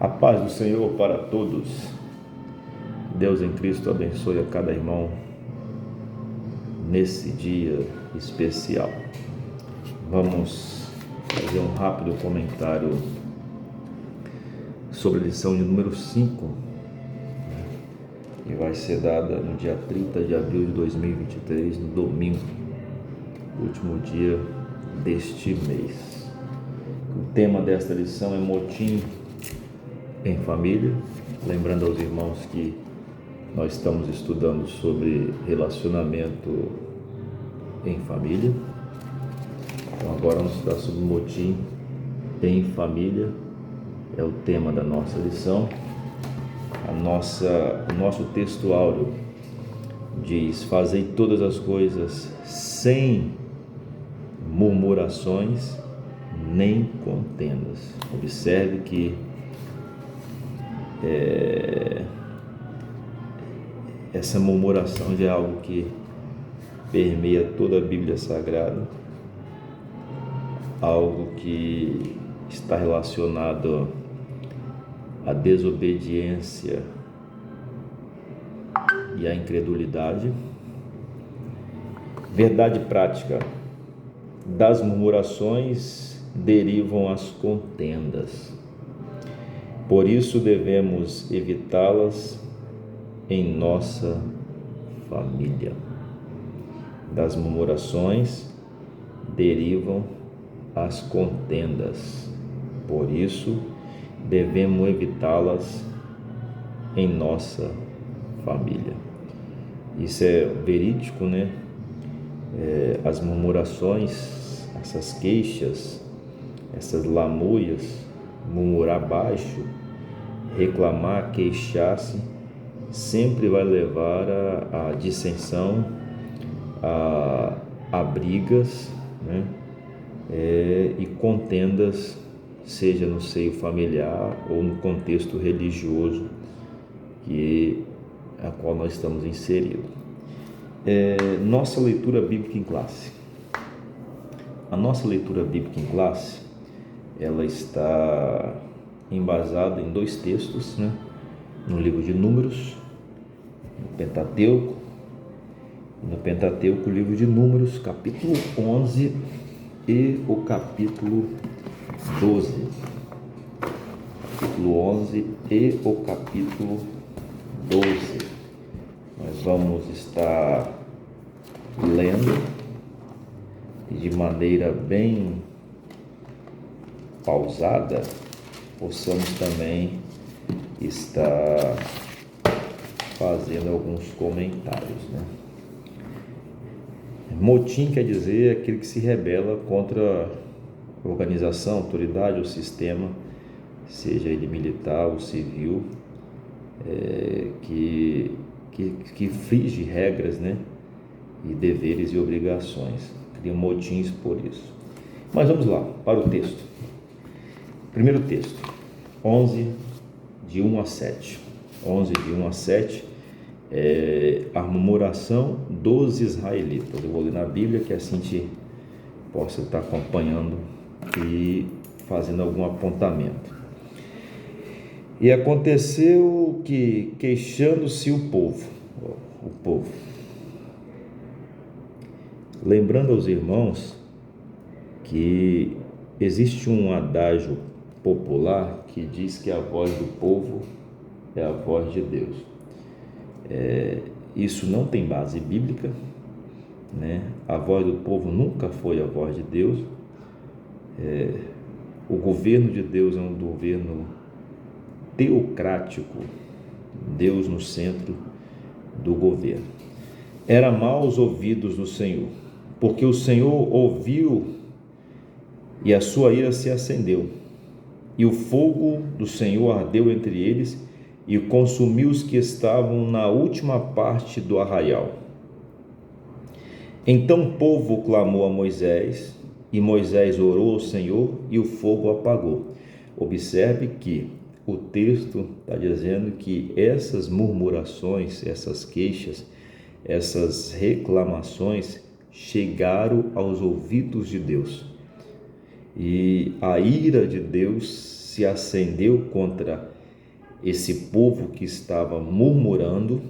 A paz do Senhor para todos. Deus em Cristo abençoe a cada irmão nesse dia especial. Vamos fazer um rápido comentário sobre a lição de número 5, que vai ser dada no dia 30 de abril de 2023, no domingo, último dia deste mês. O tema desta lição é motim em família, lembrando aos irmãos que nós estamos estudando sobre relacionamento em família. Então agora vamos estudar sobre motim em família, é o tema da nossa lição. O nosso texto áureo diz: fazei todas as coisas sem murmurações nem contendas. Observe que essa murmuração já é algo que permeia toda a Bíblia Sagrada, algo que está relacionado à desobediência e à incredulidade. Verdade prática: das murmurações derivam as contendas. Por isso devemos evitá-las em nossa família. Das murmurações derivam as contendas. Por isso devemos evitá-las em nossa família. Isso é verídico, né? As murmurações, essas queixas, essas lamúrias, murmurar baixo, reclamar, queixar-se, sempre vai levar a dissensão, a brigas, né? E contendas, seja no seio familiar ou no contexto religioso a qual nós estamos inseridos. Nossa leitura bíblica em classe. A nossa leitura bíblica em classe, ela está embasada em dois textos, né? No livro de Números, no Pentateuco. No Pentateuco, o livro de Números, capítulo 11 e o capítulo 12. Capítulo 11 e o capítulo 12. Nós vamos estar lendo e de maneira bem pausada, possamos também estar fazendo alguns comentários, né? Motim quer dizer aquele que se rebela contra a organização, autoridade ou sistema, seja ele militar ou civil, que infringe regras, né? E deveres e obrigações. Criam motins por isso. Mas vamos lá, para o texto. Primeiro texto, 11, de 1 a 7. 11, de 1 a 7, a murmuração dos israelitas. Eu vou ler na Bíblia, que assim te possa estar acompanhando e fazendo algum apontamento. E aconteceu que, queixando-se o povo, lembrando aos irmãos que existe um adágio popular que diz que a voz do povo é a voz de Deus. Isso não tem base bíblica, né? A voz do povo nunca foi a voz de Deus. O governo de Deus é um governo teocrático, Deus no centro do governo. Era mal aos ouvidos do Senhor, porque o Senhor ouviu e a sua ira se acendeu, e o fogo do Senhor ardeu entre eles e consumiu os que estavam na última parte do arraial. Então o povo clamou a Moisés, e Moisés orou ao Senhor, e o fogo apagou. Observe que o texto está dizendo que essas murmurações, essas queixas, essas reclamações chegaram aos ouvidos de Deus. E a ira de Deus se acendeu contra esse povo que estava murmurando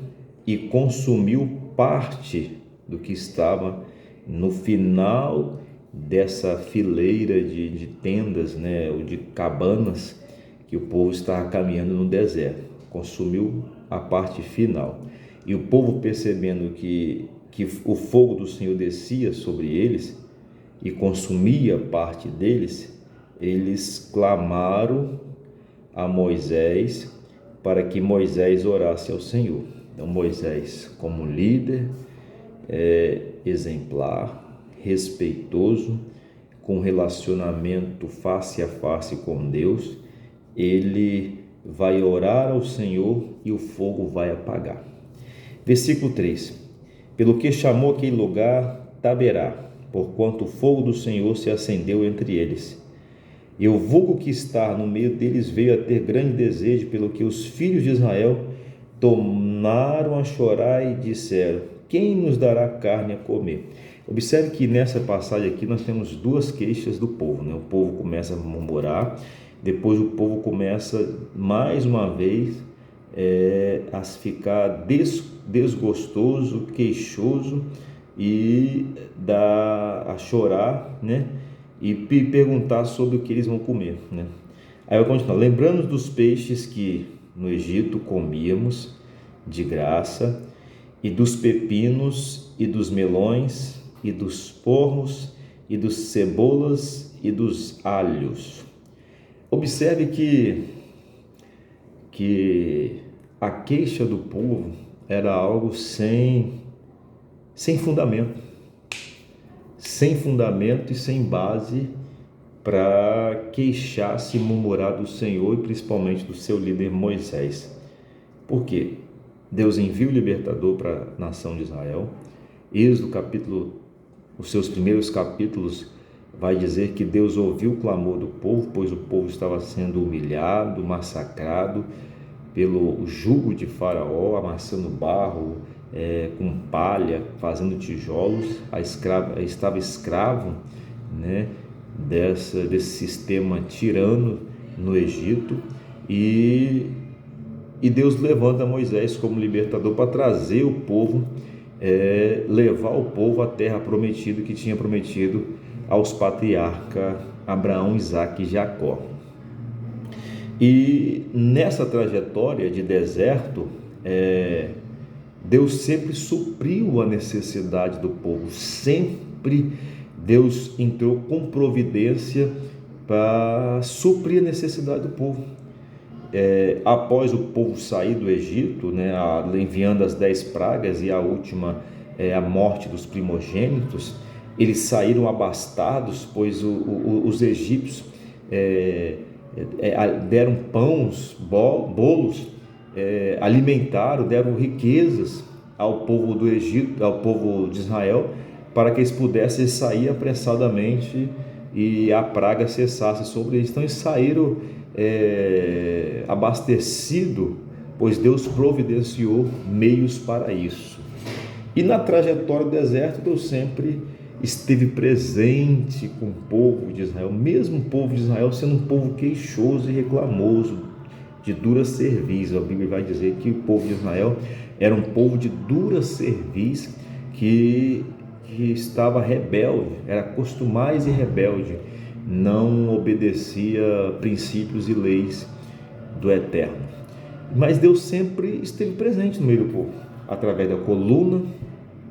e consumiu parte do que estava no final dessa fileira de tendas, né, ou de cabanas que o povo estava caminhando no deserto. Consumiu a parte final. E o povo, percebendo que o fogo do Senhor descia sobre eles e consumia parte deles, eles clamaram a Moisés para que Moisés orasse ao Senhor. Então Moisés, como líder exemplar, respeitoso, com relacionamento face a face com Deus, ele vai orar ao Senhor e o fogo vai apagar. Versículo 3: pelo que chamou aquele lugar Taberá, porquanto o fogo do Senhor se acendeu entre eles. E o vulgo que está no meio deles veio a ter grande desejo, pelo que os filhos de Israel tornaram a chorar e disseram: quem nos dará carne a comer? Observe que nessa passagem aqui nós temos duas queixas do povo, né? O povo começa a murmurar, depois o povo começa mais uma vez a ficar desgostoso, queixoso e a chorar, né? E perguntar sobre o que eles vão comer, né? Aí eu continuo: lembrando dos peixes que no Egito comíamos de graça, e dos pepinos, e dos melões, e dos porros, e dos cebolas, e dos alhos. Observe que a queixa do povo era algo sem fundamento, sem fundamento e sem base para queixar-se e murmurar do Senhor e principalmente do seu líder Moisés. Por quê? Deus envia o libertador para a nação de Israel. Êxodo capítulo, os seus primeiros capítulos, vai dizer que Deus ouviu o clamor do povo, pois o povo estava sendo humilhado, massacrado pelo jugo de Faraó, amassando barro com palha, fazendo tijolos. Estava escravo, né, desse sistema tirano no Egito, e Deus levanta Moisés como libertador para trazer o povo, levar o povo à terra prometida que tinha prometido aos patriarcas Abraão, Isaque e Jacó. E nessa trajetória de deserto, Deus sempre supriu a necessidade do povo, sempre Deus entrou com providência para suprir a necessidade do povo. Após o povo sair do Egito, né, enviando as 10 pragas e a última a morte dos primogênitos, eles saíram abastados, pois os egípcios deram pães, bolos, alimentaram, deram riquezas ao povo do Egito, ao povo de Israel, para que eles pudessem sair apressadamente e a praga cessasse sobre eles. Então eles saíram abastecido, pois Deus providenciou meios para isso. E na trajetória do deserto, Deus sempre esteve presente com o povo de Israel, mesmo o povo de Israel sendo um povo queixoso e reclamoso, de dura cerviz. A Bíblia vai dizer que o povo de Israel era um povo de dura cerviz, que estava rebelde, era costumaz e rebelde, não obedecia princípios e leis do Eterno. Mas Deus sempre esteve presente no meio do povo, através da coluna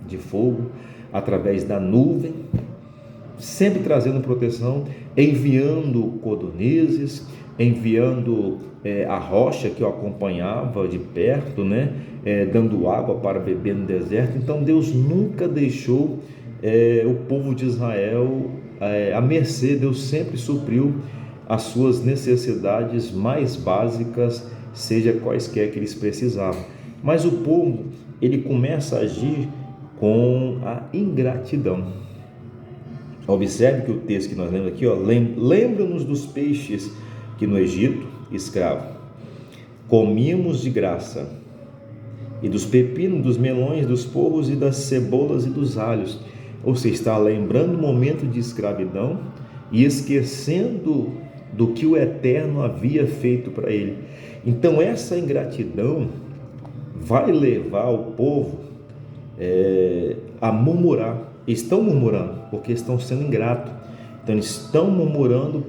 de fogo, através da nuvem, sempre trazendo proteção, enviando codornizes, enviando a rocha que o acompanhava de perto, né? Dando água para beber no deserto. Então Deus nunca deixou o povo de Israel à mercê. Deus sempre supriu as suas necessidades mais básicas, seja quaisquer que eles precisavam. Mas o povo, ele começa a agir com a ingratidão. Observe que o texto que nós lemos aqui, lembra-nos dos peixes que no Egito, escravo, comíamos de graça, e dos pepinos, dos melões, dos porros e das cebolas e dos alhos. Ou seja, está lembrando o momento de escravidão e esquecendo do que o Eterno havia feito para ele. Então essa ingratidão vai levar o povo a murmurar. Estão murmurando porque estão sendo ingratos. Então eles estão murmurando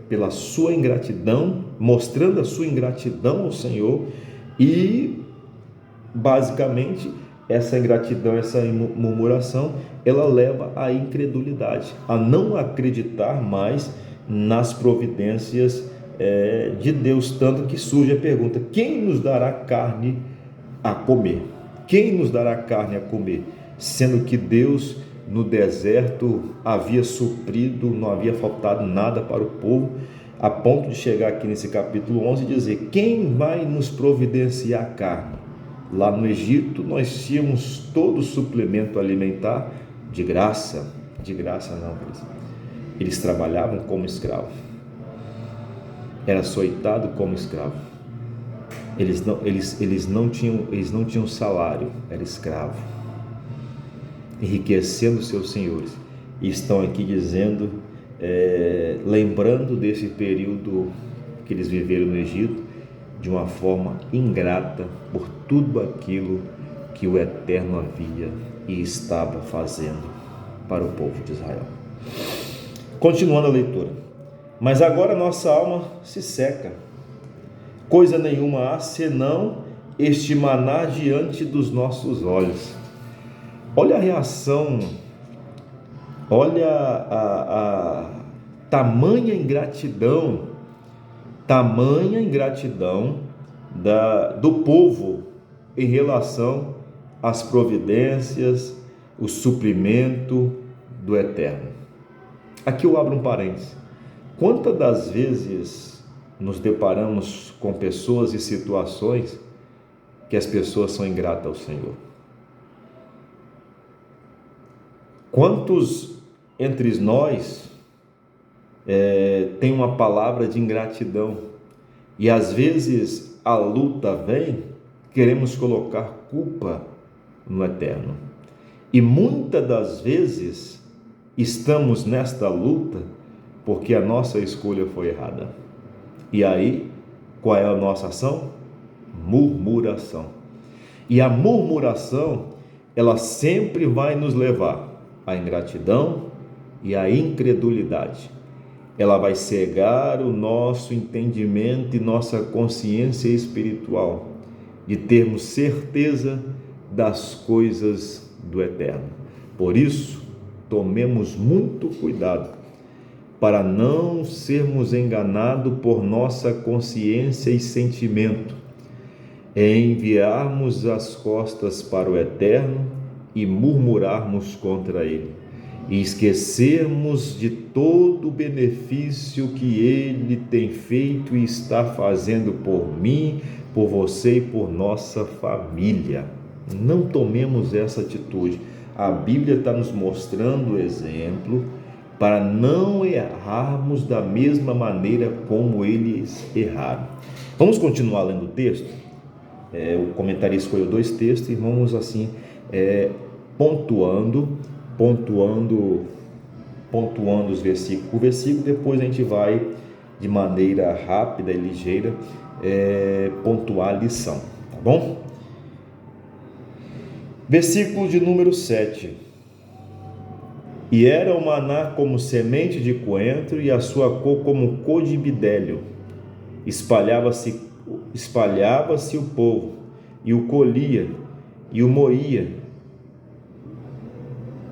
pela sua ingratidão, mostrando a sua ingratidão ao Senhor, e basicamente essa ingratidão, essa murmuração, ela leva à incredulidade, a não acreditar mais nas providências de Deus, tanto que surge a pergunta: quem nos dará carne a comer? Quem nos dará carne a comer? Sendo que Deus no deserto havia suprido, não havia faltado nada para o povo, a ponto de chegar aqui nesse capítulo 11 e dizer: quem vai nos providenciar carne? Lá no Egito nós tínhamos todo o suplemento alimentar de graça não, eles trabalhavam como escravos, era açoitado como escravo, eles não tinham salário, era escravo, enriquecendo seus senhores. E estão aqui dizendo, lembrando desse período que eles viveram no Egito, de uma forma ingrata por tudo aquilo que o Eterno havia e estava fazendo para o povo de Israel. Continuando a leitura: mas agora nossa alma se seca, coisa nenhuma há senão este maná diante dos nossos olhos. Olha a reação, olha a tamanha ingratidão do povo em relação às providências, o suprimento do Eterno. Aqui eu abro um parênteses: quantas das vezes nos deparamos com pessoas e situações que as pessoas são ingratas ao Senhor? Quantos entre nós tem uma palavra de ingratidão, e às vezes a luta vem, queremos colocar culpa no Eterno, e muitas das vezes estamos nesta luta porque a nossa escolha foi errada. E aí, qual é a nossa ação? Murmuração. E a murmuração, ela sempre vai nos levar à ingratidão e à incredulidade. Ela vai cegar o nosso entendimento e nossa consciência espiritual, de termos certeza das coisas do Eterno. Por isso, tomemos muito cuidado para não sermos enganados por nossa consciência e sentimento, em enviarmos as costas para o Eterno e murmurarmos contra Ele, e esquecermos de todo o benefício que Ele tem feito e está fazendo por mim, por você e por nossa família. Não tomemos essa atitude. A Bíblia está nos mostrando o exemplo para não errarmos da mesma maneira como eles erraram. Vamos continuar lendo o texto? O comentarista escolheu 2 textos e vamos assim pontuando os versículos por versículo. Depois a gente vai de maneira rápida e ligeira pontuar a lição, tá bom? Versículo de número 7: e era o maná como semente de coentro, e a sua cor como cor de bidélio. Espalhava-se o povo, e o colhia, e o moía,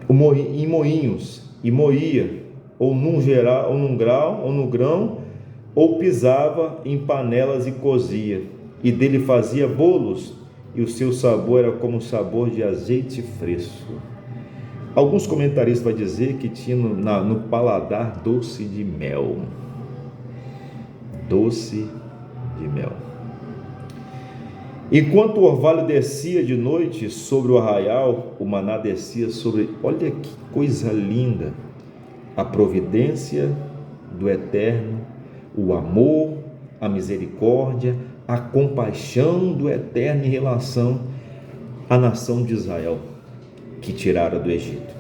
em moinhos, e moía, ou num grão, ou pisava em panelas e cozia, e dele fazia bolos, e o seu sabor era como o sabor de azeite fresco. Alguns comentaristas vão dizer que tinha no paladar doce de mel. Doce de mel. Enquanto o orvalho descia de noite sobre o arraial, o maná descia sobre... Olha que coisa linda! A providência do Eterno, o amor, a misericórdia, a compaixão do Eterno em relação à nação de Israel, que tirara do Egito.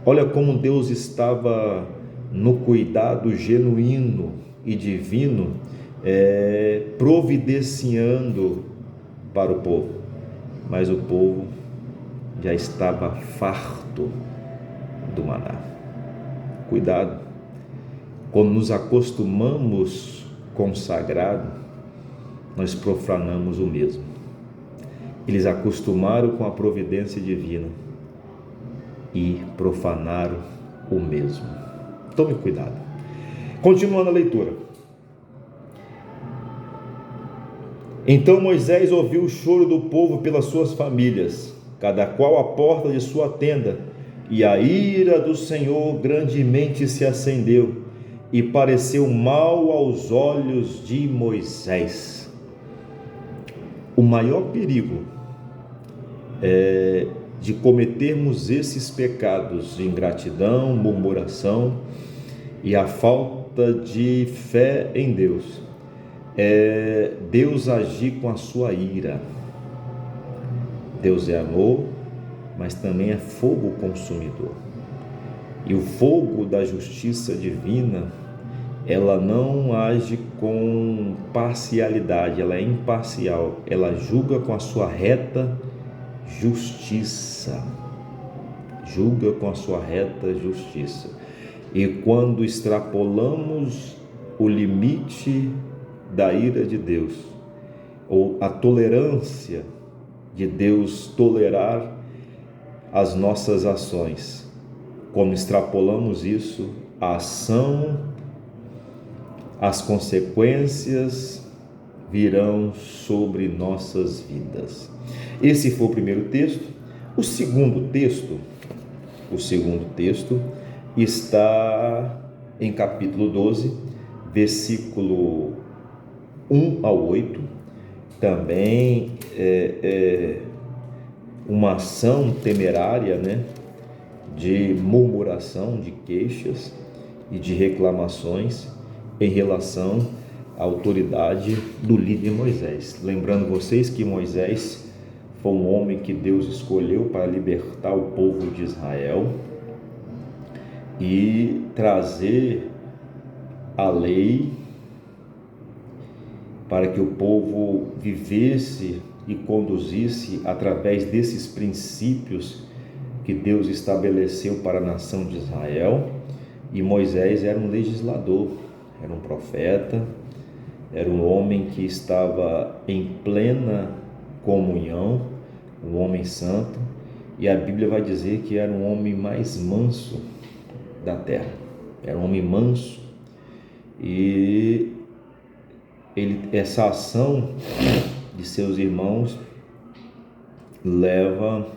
Olha como Deus estava no cuidado genuíno e divino providenciando para o povo, mas o povo já estava farto do maná. Cuidado, quando nos acostumamos com o sagrado, nós profanamos o mesmo. Eles acostumaram com a providência divina e profanaram o mesmo. Tome cuidado. Continuando a leitura. Então Moisés ouviu o choro do povo pelas suas famílias, cada qual à porta de sua tenda, e a ira do Senhor grandemente se acendeu, e pareceu mal aos olhos de Moisés. O maior perigo de cometermos esses pecados de ingratidão, murmuração e a falta de fé em Deus, Deus agir com a sua ira. Deus é amor, mas também é fogo consumidor. E o fogo da justiça divina, ela não age com parcialidade, ela é imparcial, ela julga com a sua reta justiça. Julga com a sua reta justiça. E quando extrapolamos o limite da ira de Deus, ou a tolerância de Deus tolerar as nossas ações, quando extrapolamos isso, a ação, as consequências virão sobre nossas vidas. Esse foi o primeiro texto. O segundo texto está em capítulo 12, versículo 1 ao 8, também uma ação temerária, de murmuração, de queixas e de reclamações em relação à autoridade do líder Moisés. Lembrando vocês que Moisés foi um homem que Deus escolheu para libertar o povo de Israel e trazer a lei para que o povo vivesse e conduzisse através desses princípios que Deus estabeleceu para a nação de Israel. E Moisés era um legislador, era um profeta, era um homem que estava em plena comunhão, um homem santo, e a Bíblia vai dizer que era um homem mais manso da terra, era um homem manso, e essa ação de seus irmãos leva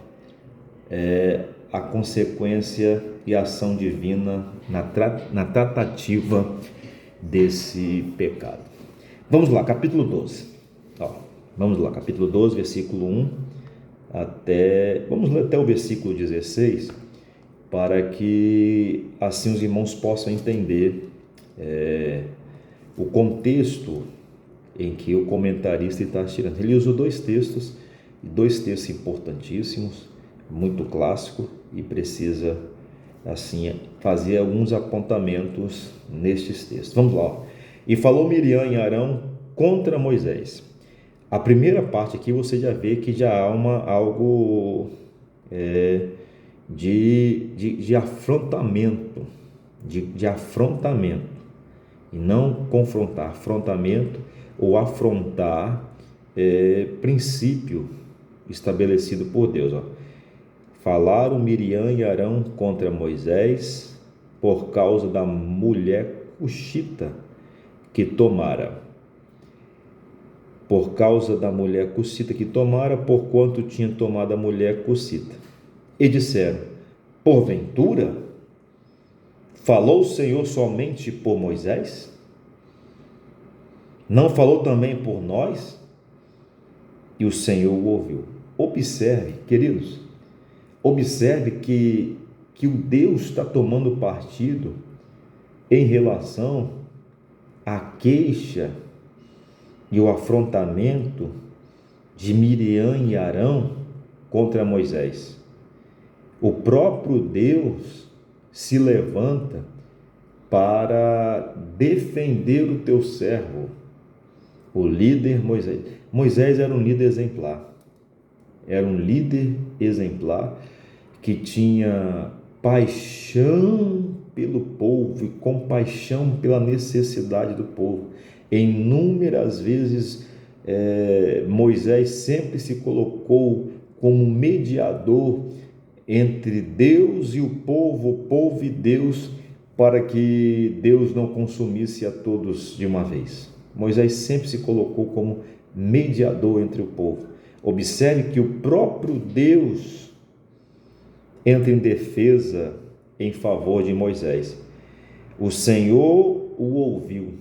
a consequência e a ação divina na tratativa desse pecado. Vamos lá, capítulo 12. Vamos lá, capítulo 12, versículo 1 vamos ler até o versículo 16, para que assim os irmãos possam entender o contexto em que o comentarista está tirando. Ele usou dois textos importantíssimos, muito clássico, e precisa assim fazer alguns apontamentos nestes textos. Vamos lá. E falou Miriam e Arão contra Moisés. A primeira parte aqui você já vê que já há algo de afrontamento, de afrontamento, e não confrontar, afrontamento ou afrontar princípio estabelecido por Deus. Falaram Miriam e Arão contra Moisés por causa da mulher cuxita que tomara. Por causa da mulher cuxita que tomara, porquanto tinha tomado a mulher cuxita. E disseram: porventura, falou o Senhor somente por Moisés? Não falou também por nós? E o Senhor o ouviu. Observe, queridos, observe que o Deus está tomando partido em relação à queixa e o afrontamento de Miriam e Arão contra Moisés. O próprio Deus se levanta para defender o teu servo, o líder Moisés. Moisés era um líder exemplar. Era um líder exemplar que tinha paixão pelo povo e compaixão pela necessidade do povo. Inúmeras vezes Moisés sempre se colocou como mediador entre Deus e o povo e Deus, para que Deus não consumisse a todos de uma vez. Moisés sempre se colocou como mediador entre o povo. Observe que o próprio Deus entra em defesa em favor de Moisés. O Senhor o ouviu.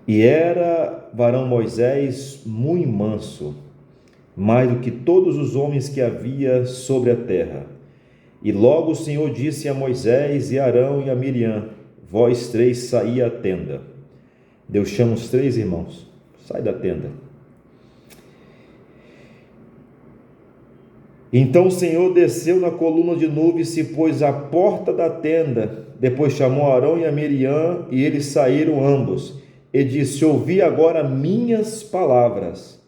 E era varão Moisés muito manso, mais do que todos os homens que havia sobre a terra. E logo o Senhor disse a Moisés e a Arão e a Miriam: vós três saí à tenda. Deus chama os três irmãos: sai da tenda. Então o Senhor desceu na coluna de nuvem e se pôs à porta da tenda. Depois chamou Arão e a Miriam, e eles saíram ambos. E disse: ouvi agora minhas palavras.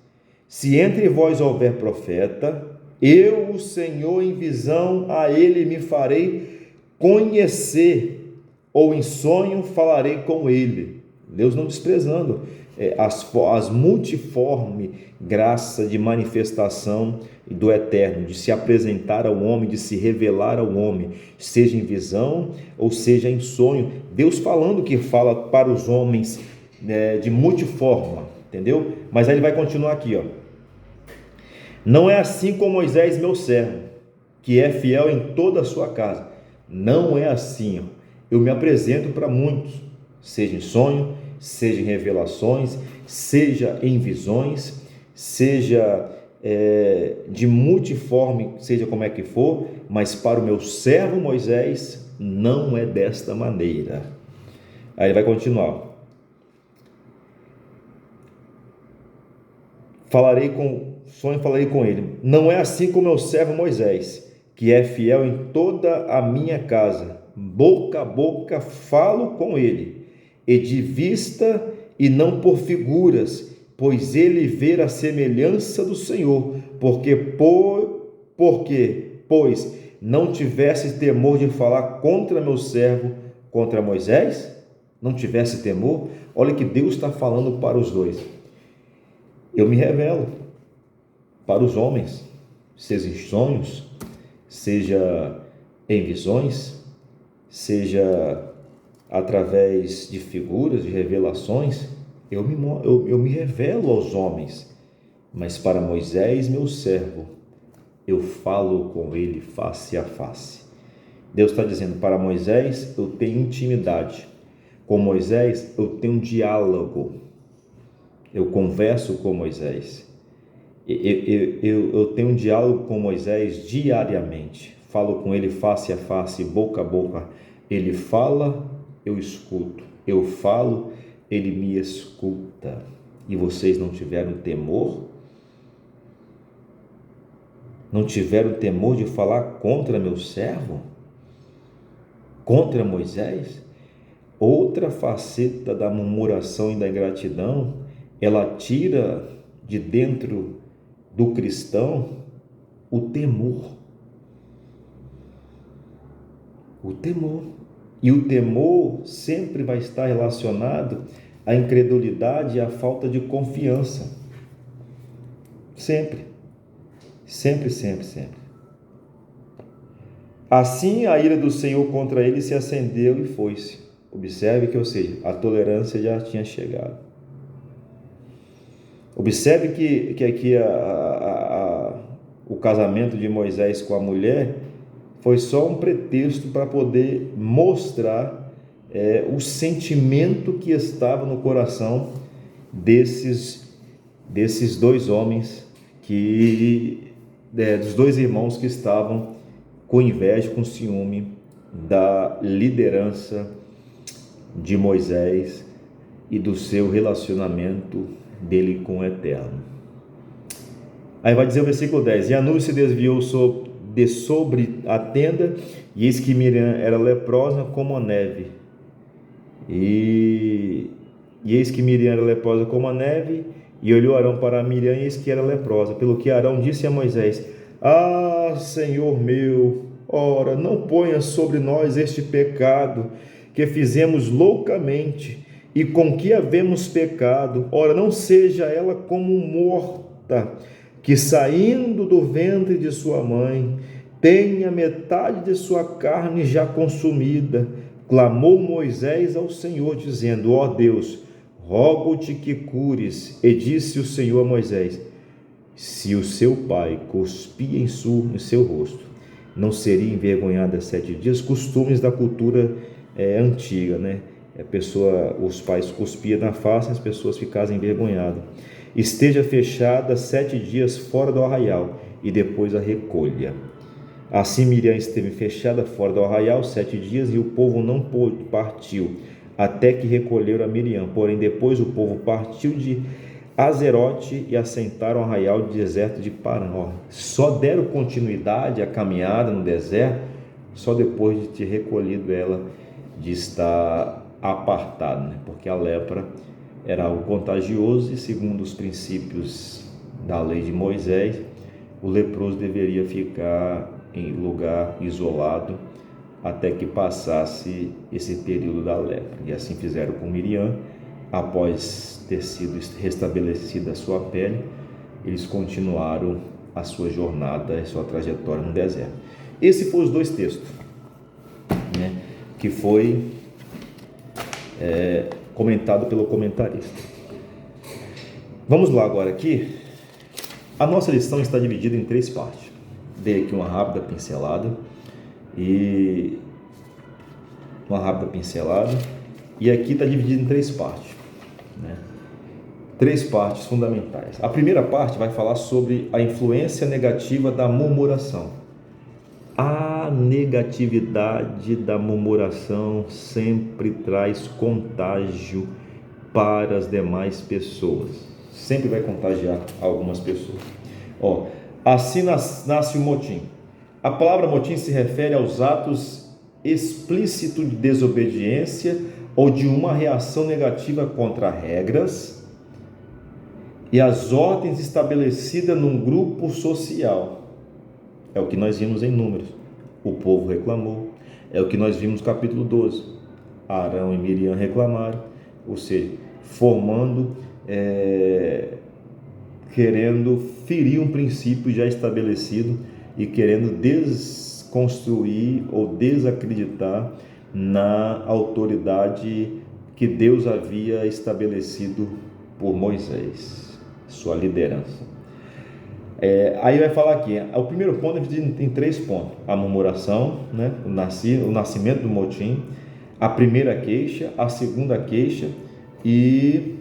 Se entre vós houver profeta, eu, o Senhor, em visão a ele me farei conhecer, ou em sonho falarei com ele. Deus não desprezando as multiforme graça de manifestação do Eterno, de se apresentar ao homem, de se revelar ao homem, seja em visão ou seja em sonho. Deus falando que fala para os homens de multiforma, entendeu? Mas aí ele vai continuar aqui, ó. Não é assim com Moisés, meu servo, que é fiel em toda a sua casa. Não é assim, ó. Eu me apresento para muitos, seja em sonho, seja em revelações, seja em visões, seja de multiforme, seja como é que for, mas para o meu servo Moisés não é desta maneira. Aí ele vai continuar. Falarei com ele. Não é assim com o meu servo Moisés, que é fiel em toda a minha casa. Boca a boca falo com ele, e de vista e não por figuras, pois ele vê a semelhança do Senhor, pois não tivesse temor de falar contra meu servo, contra Moisés, não tivesse temor. Olha que Deus está falando para os dois. Eu me revelo para os homens, seja em sonhos, seja em visões, seja através de figuras, de revelações. Eu me revelo aos homens, mas para Moisés, meu servo, eu falo com ele face a face. Deus está dizendo: para Moisés eu tenho intimidade, com Moisés eu tenho diálogo, eu converso com Moisés, eu tenho um diálogo com Moisés diariamente, falo com ele face a face, boca a boca. Ele fala, eu escuto, eu falo, ele me escuta. E vocês não tiveram temor? Não tiveram temor de falar contra meu servo? Contra Moisés? Outra faceta da murmuração e da ingratidão, ela tira de dentro do cristão o temor. O temor. E o temor sempre vai estar relacionado à incredulidade e à falta de confiança. Sempre. Sempre, sempre, sempre. Assim a ira do Senhor contra ele se acendeu e foi-se. Observe que, ou seja, a tolerância já tinha chegado. Observe que aqui o casamento de Moisés com a mulher foi só um pretexto para poder mostrar o sentimento que estava no coração desses dois homens, dos dois irmãos que estavam com inveja, com ciúme da liderança de Moisés e do seu relacionamento dele com o Eterno. Aí vai dizer o versículo 10: e a nuvem se desviou de sobre a tenda, e eis que Miriam era leprosa como a neve. E eis que Miriam era leprosa como a neve, e olhou Arão para Miriam, e eis que era leprosa. Pelo que Arão disse a Moisés: Ah, Senhor meu, ora, não ponha sobre nós este pecado que fizemos loucamente, e com que havemos pecado. Ora, não seja ela como morta, que saindo do ventre de sua mãe, tenha metade de sua carne já consumida. Clamou Moisés ao Senhor, dizendo: Ó Deus, rogo-te que cures. E disse o Senhor a Moisés: se o seu pai cuspia em seu rosto, não seria envergonhada 7 dias? Costumes da cultura antiga, né? Os pais cuspiam na face, as pessoas ficassem envergonhadas. Esteja fechada 7 dias fora do arraial, e depois a recolha. Assim Miriam esteve fechada fora do arraial 7 dias, e o povo não partiu, até que recolheram a Miriam. Porém, depois o povo partiu de Azerote e assentaram o arraial do deserto de Parã. Só deram continuidade à caminhada no deserto só depois de ter recolhido ela, de estar apartada, né? Porque a lepra era algo contagioso, e segundo os princípios da lei de Moisés, o leproso deveria ficar em lugar isolado até que passasse esse período da lepra. E assim fizeram com Miriam. Após ter sido restabelecida a sua pele, eles continuaram a sua jornada, a sua trajetória no deserto. Esses foram os 2 textos, né, que foi comentado pelo comentarista. Vamos lá agora aqui. A nossa lição está dividida em 3 partes. Dei aqui uma rápida pincelada e aqui está dividido em 3 partes, né? 3 partes fundamentais. A primeira parte vai falar sobre a influência negativa da murmuração. A negatividade da murmuração sempre traz contágio para as demais pessoas. Sempre vai contagiar algumas pessoas. Assim nasce o motim. A palavra motim se refere aos atos explícitos de desobediência ou de uma reação negativa contra regras e as ordens estabelecidas num grupo social. É o que nós vimos em Números. O povo reclamou. É o que nós vimos no capítulo 12. Arão e Miriam reclamaram, ou seja, querendo ferir um princípio já estabelecido e querendo desconstruir ou desacreditar na autoridade que Deus havia estabelecido por Moisés, sua liderança. Aí vai falar aqui, o primeiro ponto é dividido em 3 pontos: a murmuração, né? O nascimento do motim, a primeira queixa, a segunda queixa e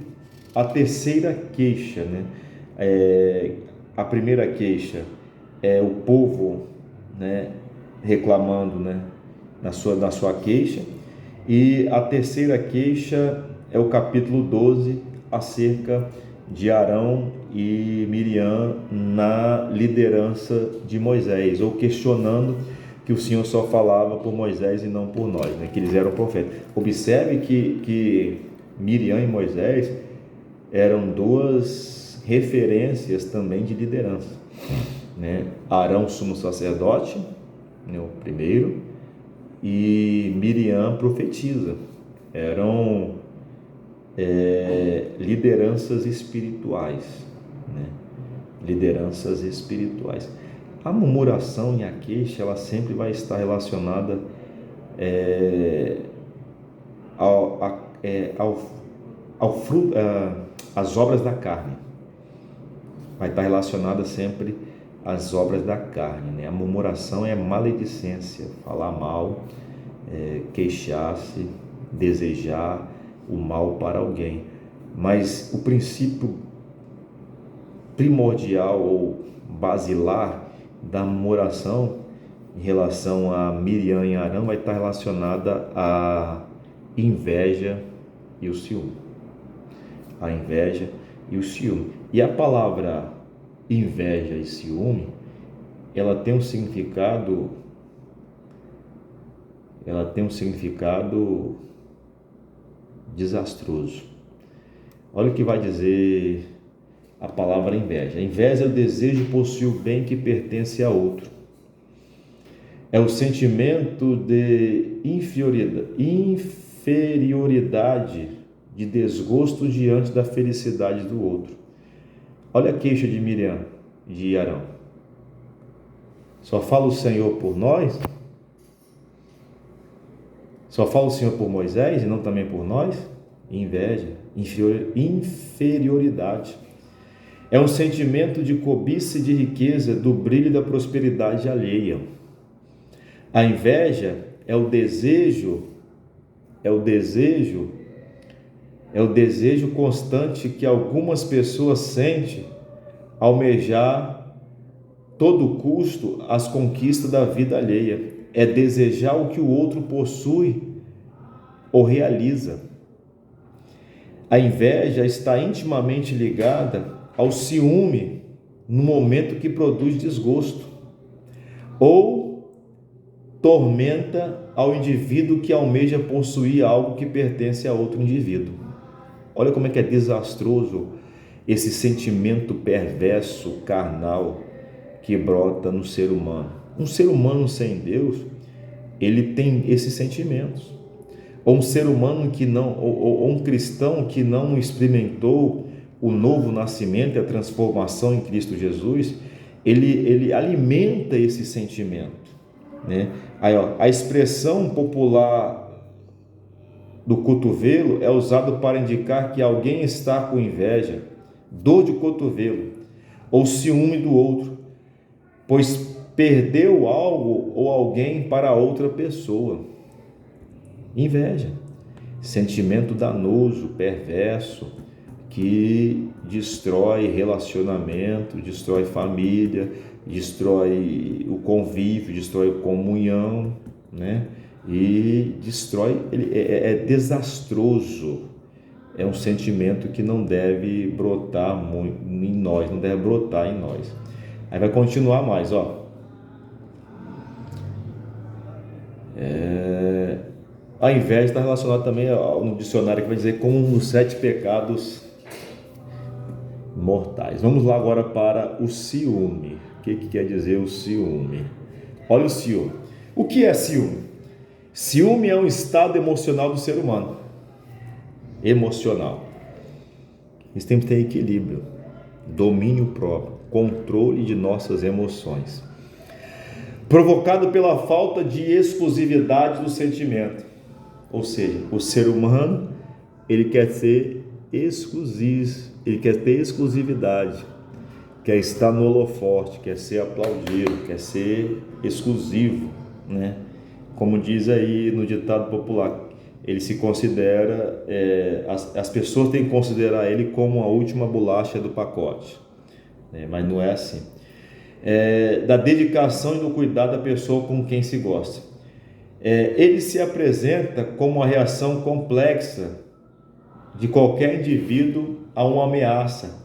a terceira queixa, né? A primeira queixa é o povo, né, reclamando, né, na sua queixa, e a terceira queixa é o capítulo 12, acerca de Arão e Miriam na liderança de Moisés, ou questionando que o Senhor só falava por Moisés e não por nós, né, que eles eram profetas. Observe que Miriam e Moisés eram 2 referências também de liderança, né? Arão, sumo sacerdote, né, o primeiro, e Miriam, profetiza. Eram lideranças espirituais, né? Lideranças espirituais. A murmuração e a queixa, ela sempre vai estar relacionada às obras da carne. Vai estar relacionada sempre às obras da carne, né? A murmuração é maledicência, falar mal, queixar-se, desejar o mal para alguém. Mas o princípio primordial ou basilar da murmuração em relação a Miriam e Arão vai estar relacionada à inveja e o ciúme. A inveja e o ciúme. E a palavra inveja e ciúme ela tem um significado desastroso. Olha o que vai dizer a palavra inveja. A inveja é o desejo de possuir o bem que pertence a outro. É o sentimento de inferioridade, de desgosto diante da felicidade do outro. Olha a queixa de Miriam, de Arão. Só fala o Senhor por nós? Só fala o Senhor por Moisés e não também por nós? Inveja, inferioridade. É um sentimento de cobiça e de riqueza, do brilho e da prosperidade alheia. A inveja é o desejo constante que algumas pessoas sentem almejar todo custo as conquistas da vida alheia. É desejar o que o outro possui ou realiza. A inveja está intimamente ligada ao ciúme no momento que produz desgosto, ou tormenta ao indivíduo que almeja possuir algo que pertence a outro indivíduo. Olha como é que é desastroso esse sentimento perverso, carnal, que brota no ser humano. Um ser humano sem Deus, ele tem esses sentimentos. Ou um ser humano que não, ou um cristão que não experimentou o novo nascimento e a transformação em Cristo Jesus, ele alimenta esse sentimento, né? Aí, a expressão popular do cotovelo é usada para indicar que alguém está com inveja, dor de cotovelo ou ciúme do outro, pois perdeu algo ou alguém para outra pessoa. Inveja, sentimento danoso, perverso, que destrói relacionamento, destrói família, destrói o convívio, destrói a comunhão, né? E destrói, é desastroso. É um sentimento que não deve brotar em nós, não deve brotar em nós. Aí vai continuar mais, ó. A inveja está relacionada também no dicionário que vai dizer como um dos 7 pecados mortais. Vamos lá agora para o ciúme. O que quer dizer o ciúme? Olha o ciúme. O que é ciúme? Ciúme é um estado emocional do ser humano. Emocional. Isso tem que ter equilíbrio, domínio próprio, controle de nossas emoções. Provocado pela falta de exclusividade do sentimento. Ou seja, o ser humano, ele quer ser exclusivo, ele quer ter exclusividade, quer estar no holofote, quer ser aplaudido, quer ser exclusivo, né? Como diz aí no ditado popular, ele se considera, as pessoas têm que considerar ele como a última bolacha do pacote, né? Mas não é assim. Da dedicação e do cuidado da pessoa com quem se gosta. Ele se apresenta como uma reação complexa de qualquer indivíduo a uma ameaça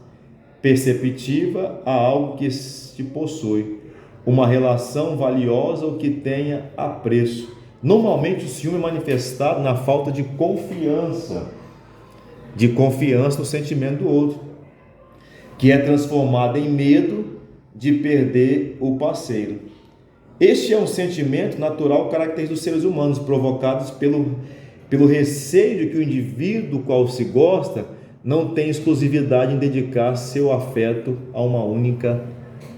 perceptiva a algo que se possui, uma relação valiosa ou que tenha apreço. Normalmente o ciúme é manifestado na falta de confiança no sentimento do outro, que é transformado em medo de perder o parceiro. Este é um sentimento natural característico dos seres humanos, provocados pelo receio de que o indivíduo qual se gosta não tem exclusividade em dedicar seu afeto a uma única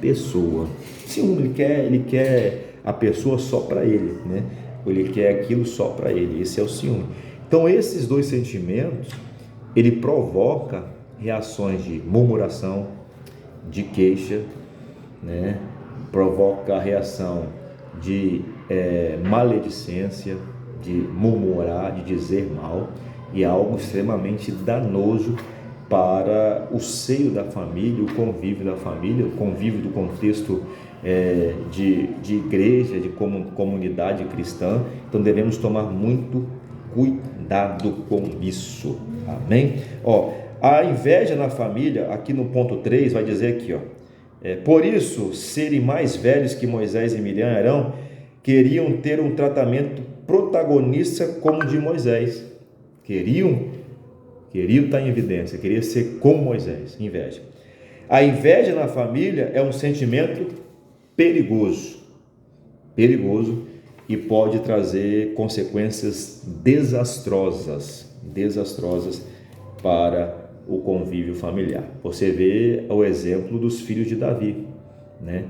pessoa. Ciúme, ele quer a pessoa só para ele, né? Ele quer aquilo só para ele. Esse é o ciúme. Então esses dois sentimentos, ele provoca reações de murmuração, de queixa, né? Provoca a reação de maledicência, de murmurar, de dizer mal, e é algo extremamente danoso para o seio da família, o convívio da família, o convívio do contexto de igreja, de comunidade cristã. Então devemos tomar muito cuidado com isso, amém? A inveja na família, aqui no ponto 3, vai dizer aqui, Por isso, serem mais velhos que Moisés e Miriam e Arão, queriam ter um tratamento protagonista como o de Moisés. Queriam estar em evidência, queriam ser como Moisés. Inveja. A inveja na família é um sentimento perigoso e pode trazer consequências desastrosas para o convívio familiar. Você vê o exemplo dos filhos de Davi, né?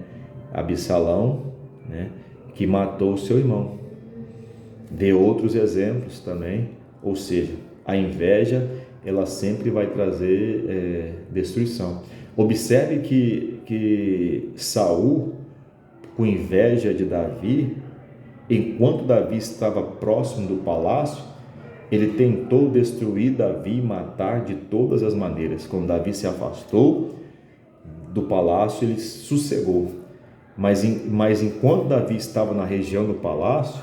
Absalão, né? Que matou o seu irmão. Vê outros exemplos também, ou seja, a inveja ela sempre vai trazer destruição. Observe que Saul, com inveja de Davi, enquanto Davi estava próximo do palácio, ele tentou destruir Davi e matar de todas as maneiras. Quando Davi se afastou do palácio, ele sossegou. Mas enquanto Davi estava na região do palácio,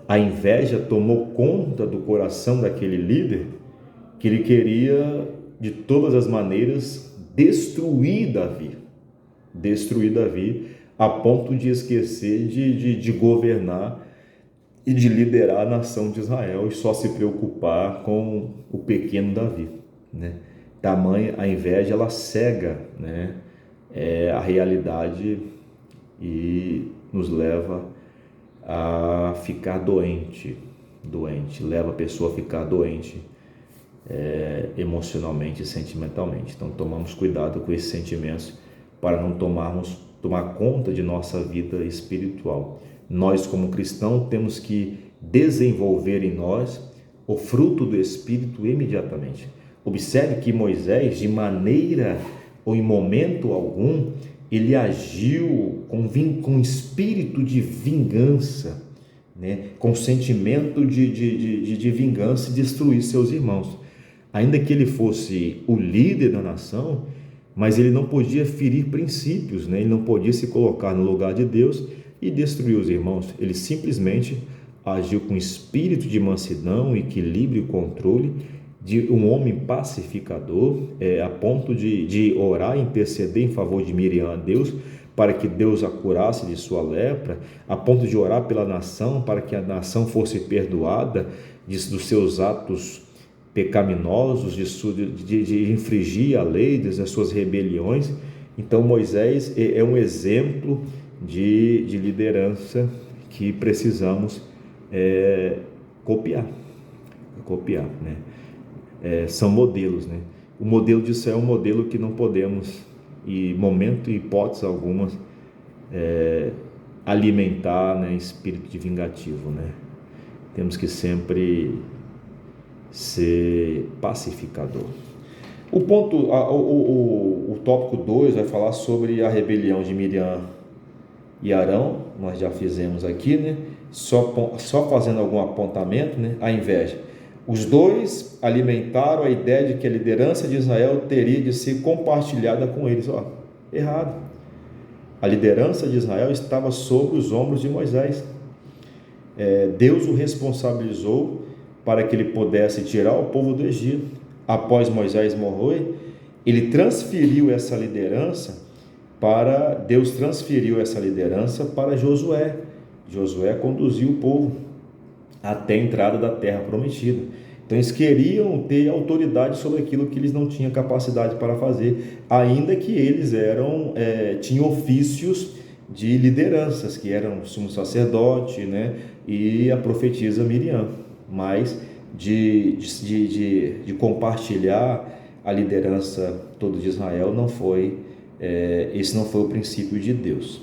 a inveja tomou conta do coração daquele líder, que ele queria de todas as maneiras destruir Davi, a ponto de esquecer de governar e de liderar a nação de Israel e só se preocupar com o pequeno Davi, né? Tamanha a inveja, ela cega, né? A realidade e nos leva a ficar doente, leva a pessoa a ficar doente emocionalmente e sentimentalmente. Então tomamos cuidado com esses sentimentos para não tomar conta de nossa vida espiritual. Nós, como cristãos, temos que desenvolver em nós o fruto do Espírito imediatamente. Observe que Moisés, de maneira ou em momento algum, ele agiu com espírito de vingança, né? Com sentimento de vingança e destruir seus irmãos. Ainda que ele fosse o líder da nação, mas ele não podia ferir princípios, né? Ele não podia se colocar no lugar de Deus e destruir os irmãos. Ele simplesmente agiu com espírito de mansidão, equilíbrio e controle, de um homem pacificador, a ponto de orar e interceder em favor de Miriam a Deus, para que Deus a curasse de sua lepra, a ponto de orar pela nação, para que a nação fosse perdoada dos seus atos pecaminosos, de infringir a lei, das suas rebeliões. Então Moisés é um exemplo de liderança que precisamos copiar, né? São modelos, né? O modelo disso é um modelo que não podemos, em momento e hipótese alguma, alimentar, né, espírito de vingativo, né? Temos que sempre ser pacificador. O tópico 2 vai falar sobre a rebelião de Miriam e Arão. Nós já fizemos aqui, né? Só fazendo algum apontamento, né? A inveja. Os dois alimentaram a ideia de que a liderança de Israel teria de ser compartilhada com eles. Errado. A liderança de Israel estava sobre os ombros de Moisés. Deus o responsabilizou para que ele pudesse tirar o povo do Egito. Após Moisés morrer, Deus transferiu essa liderança para Josué. Josué conduziu o povo até a entrada da terra prometida. Então eles queriam ter autoridade sobre aquilo que eles não tinham capacidade para fazer, ainda que eles tinham ofícios de lideranças, que eram o sumo sacerdote, né, e a profetisa Miriam. Mas de compartilhar a liderança toda de Israel esse não foi o princípio de Deus.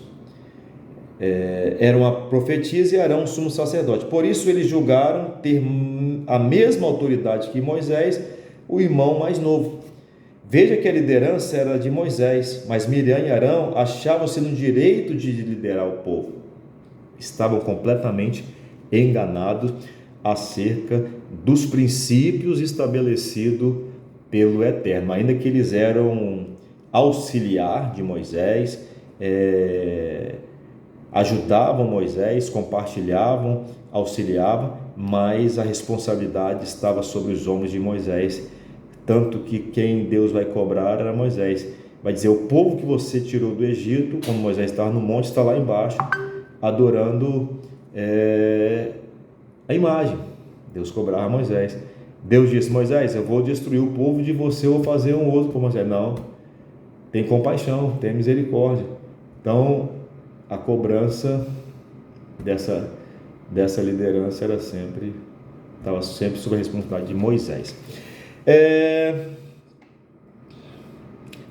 Era uma profetisa e Arão um sumo sacerdote. Por isso eles julgaram ter a mesma autoridade que Moisés, o irmão mais novo. Veja que a liderança era de Moisés, mas Miriam e Arão achavam-se no direito de liderar o povo. Estavam completamente enganados acerca dos princípios estabelecidos pelo Eterno. Ainda que eles eram auxiliar de Moisés, ajudavam Moisés, compartilhavam, auxiliavam, mas a responsabilidade estava sobre os ombros de Moisés, tanto que quem Deus vai cobrar era Moisés. vai dizer: o povo que você tirou do Egito, quando Moisés estava no monte, está lá embaixo, adorando a imagem. Deus cobrava Moisés. Deus disse: Moisés, eu vou destruir o povo de você, eu vou fazer um outro por Moisés. Não, tem compaixão, tem misericórdia. Então, a cobrança dessa liderança estava sempre sob a responsabilidade de Moisés.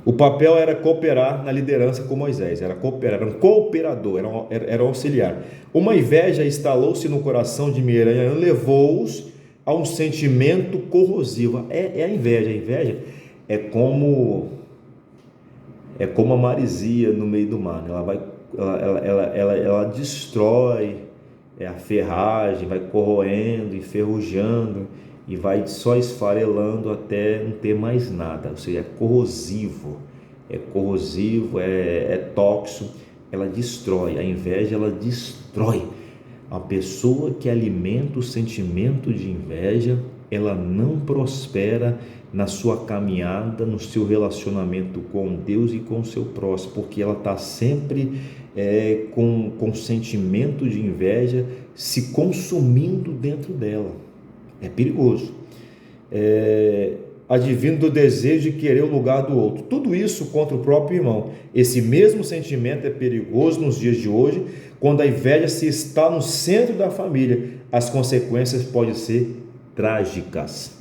O papel era cooperar na liderança com Moisés, era um cooperador, era um auxiliar. Uma inveja instalou-se no coração de Miriam, levou-os a um sentimento corrosivo. A inveja é como a maresia no meio do mar, né? Ela destrói a ferragem, vai corroendo, enferrujando e vai só esfarelando até não ter mais nada. Ou seja, é corrosivo, é tóxico, ela destrói. A inveja, ela destrói. A pessoa que alimenta o sentimento de inveja, ela não prospera na sua caminhada, no seu relacionamento com Deus e com o seu próximo, porque ela está sempre com sentimento de inveja se consumindo dentro dela. É perigoso. Advindo do desejo de querer o lugar do outro. Tudo isso contra o próprio irmão. Esse mesmo sentimento é perigoso nos dias de hoje, quando a inveja se está no centro da família. As consequências podem ser trágicas.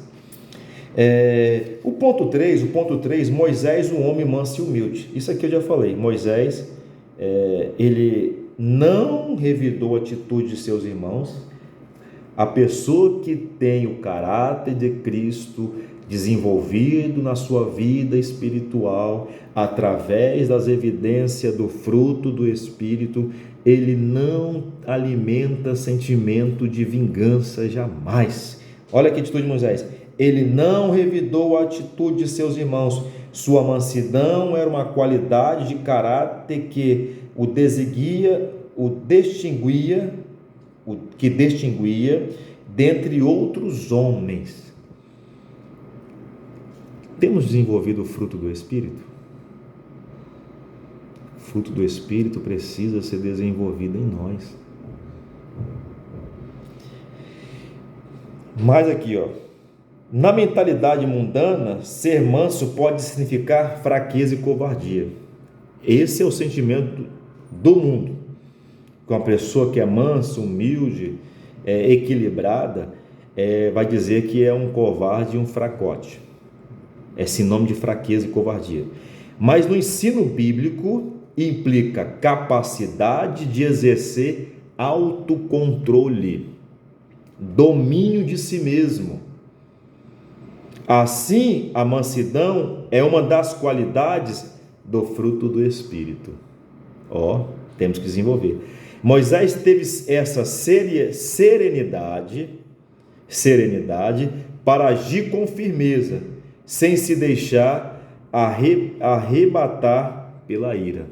O ponto 3, Moisés, um homem manso e humilde. Isso aqui eu já falei. Moisés, ele não revidou a atitude de seus irmãos. A pessoa que tem o caráter de Cristo desenvolvido na sua vida espiritual, através das evidências do fruto do Espírito, ele não alimenta sentimento de vingança jamais. Olha que atitude de Moisés: ele não revidou a atitude de seus irmãos. Sua mansidão era uma qualidade de caráter que distinguia dentre outros homens. Temos desenvolvido o fruto do Espírito? O fruto do Espírito precisa ser desenvolvido em nós. Mas aqui, na mentalidade mundana, ser manso pode significar fraqueza e covardia. Esse é o sentimento do mundo. Com uma pessoa que é mansa, humilde, equilibrada, vai dizer que é um covarde e um fracote. É sinônimo de fraqueza e covardia. Mas no ensino bíblico implica capacidade de exercer autocontrole, domínio de si mesmo. Assim, a mansidão é uma das qualidades do fruto do Espírito. Temos que desenvolver. Moisés teve essa serenidade para agir com firmeza, sem se deixar arrebatar pela ira.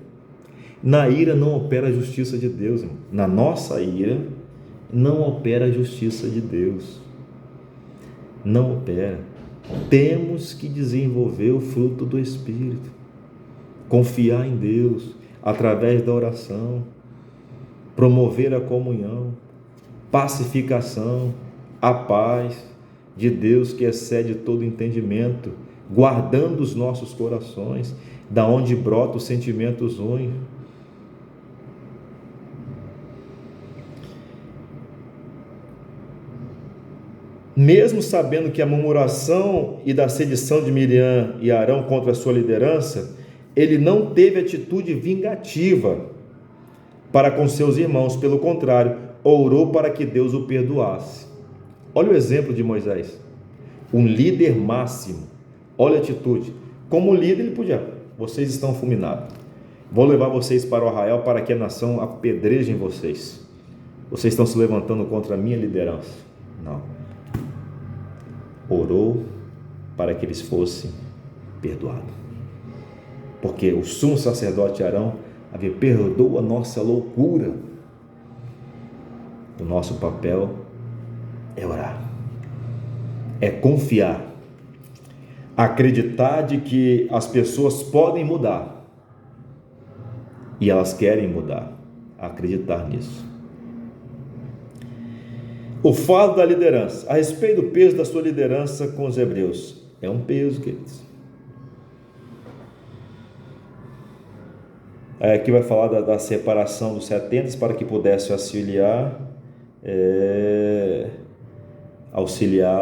Na ira não opera a justiça de Deus, irmão. Na nossa ira não opera a justiça de Deus. Não opera. Temos que desenvolver o fruto do Espírito, confiar em Deus através da oração, promover a comunhão, pacificação, a paz de Deus que excede todo entendimento, guardando os nossos corações, da onde brotam os sentimentos ruins. Mesmo sabendo que a murmuração e da sedição de Miriam e Arão contra a sua liderança, ele não teve atitude vingativa para com seus irmãos, pelo contrário, orou para que Deus o perdoasse. Olha o exemplo de Moisés, um líder máximo. Olha a atitude. Como líder, ele podia: vocês estão fulminados, vou levar vocês para o arraial para que a nação apedreje vocês. Vocês estão se levantando contra a minha liderança. Não. Orou para que eles fossem perdoados, porque o sumo sacerdote Arão perdoa a nossa loucura. O nosso papel é orar, é confiar. acreditar de que as pessoas podem mudar e elas querem mudar, acreditar nisso. O fardo da liderança, a respeito do peso da sua liderança com os hebreus, é um peso, queridos. Aqui vai falar da separação dos 70 para que pudesse auxiliar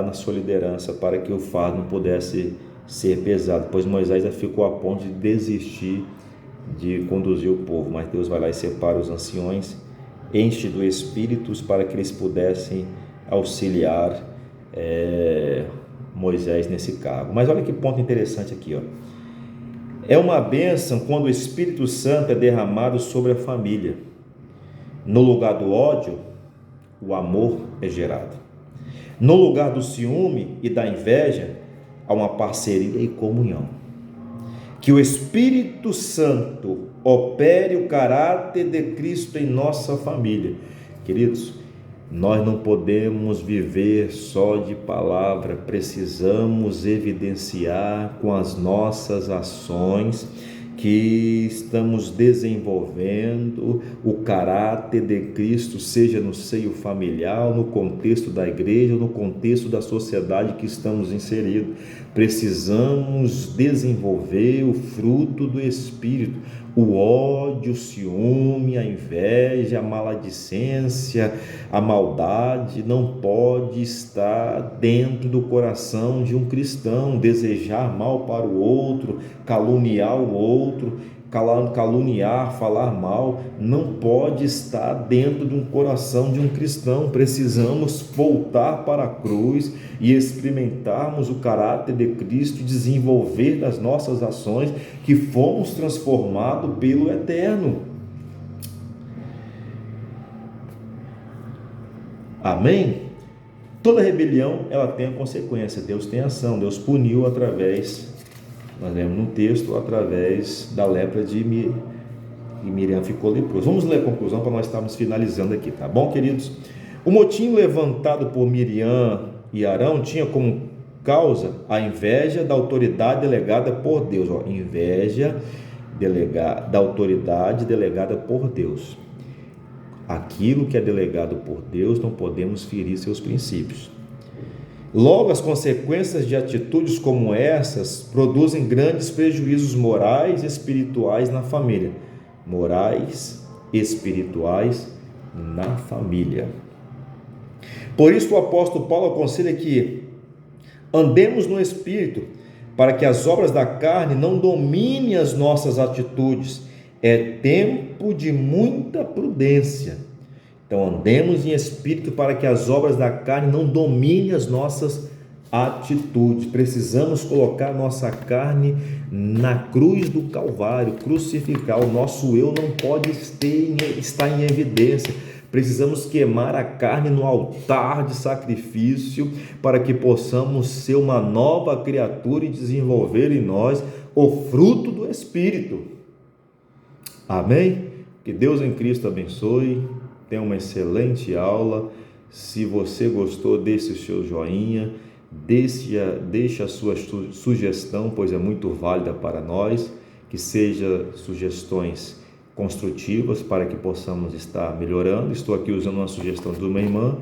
na sua liderança, para que o fardo não pudesse ser pesado, pois Moisés já ficou a ponto de desistir de conduzir o povo, mas Deus vai lá e separa os anciões, enche do Espírito para que eles pudessem auxiliar Moisés nesse cargo. Mas olha que ponto interessante aqui, ó. É uma bênção quando o Espírito Santo é derramado sobre a família. No lugar do ódio, o amor é gerado. No lugar do ciúme e da inveja, há uma parceria e comunhão. Que o Espírito Santo opere o caráter de Cristo em nossa família. Queridos, nós não podemos viver só de palavra, precisamos evidenciar com as nossas ações que estamos desenvolvendo o caráter de Cristo, seja no seio familiar, no contexto da igreja, no contexto da sociedade que estamos inseridos. Precisamos desenvolver o fruto do Espírito, o ódio, o ciúme, a inveja, a maledicência, a maldade não pode estar dentro do coração de um cristão. Desejar mal para o outro, caluniar o outro, caluniar, falar mal, não pode estar dentro de um coração de um cristão. Precisamos voltar para a cruz e experimentarmos o caráter de Cristo e desenvolver nas nossas ações que fomos transformados pelo Eterno. Amém? Toda rebelião, ela tem a consequência. Deus tem ação. Deus puniu através, nós lemos no texto, através da lepra de Miriam ficou leproso. Vamos ler a conclusão para nós estarmos finalizando aqui, tá bom, queridos? O motim levantado por Miriam e Arão tinha como causa a inveja da autoridade delegada por Deus. Inveja da autoridade delegada por Deus. Aquilo que é delegado por Deus, não podemos ferir seus princípios. Logo, as consequências de atitudes como essas produzem grandes prejuízos morais e espirituais na família. Morais e espirituais na família. Por isso o apóstolo Paulo aconselha que andemos no Espírito, para que as obras da carne não dominem as nossas atitudes. É tempo de muita prudência. Então andemos em Espírito para que as obras da carne não dominem as nossas atitudes. Precisamos colocar nossa carne na cruz do Calvário, crucificar. O nosso eu não pode estar em evidência. Precisamos queimar a carne no altar de sacrifício para que possamos ser uma nova criatura e desenvolver em nós o fruto do Espírito. Amém? Que Deus em Cristo abençoe. Tenha uma excelente aula. Se você gostou, deixe o seu joinha, deixe a sua sugestão, pois é muito válida para nós, que seja sugestões construtivas para que possamos estar melhorando. Estou aqui usando uma sugestão de uma irmã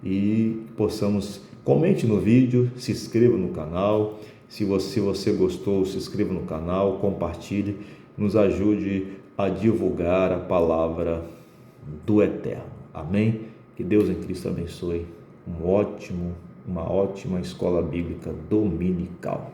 e possamos, comente no vídeo, se inscreva no canal. Se você gostou, se inscreva no canal, compartilhe, nos ajude a divulgar a palavra do Eterno. Amém? Que Deus em Cristo abençoe uma ótima escola bíblica dominical.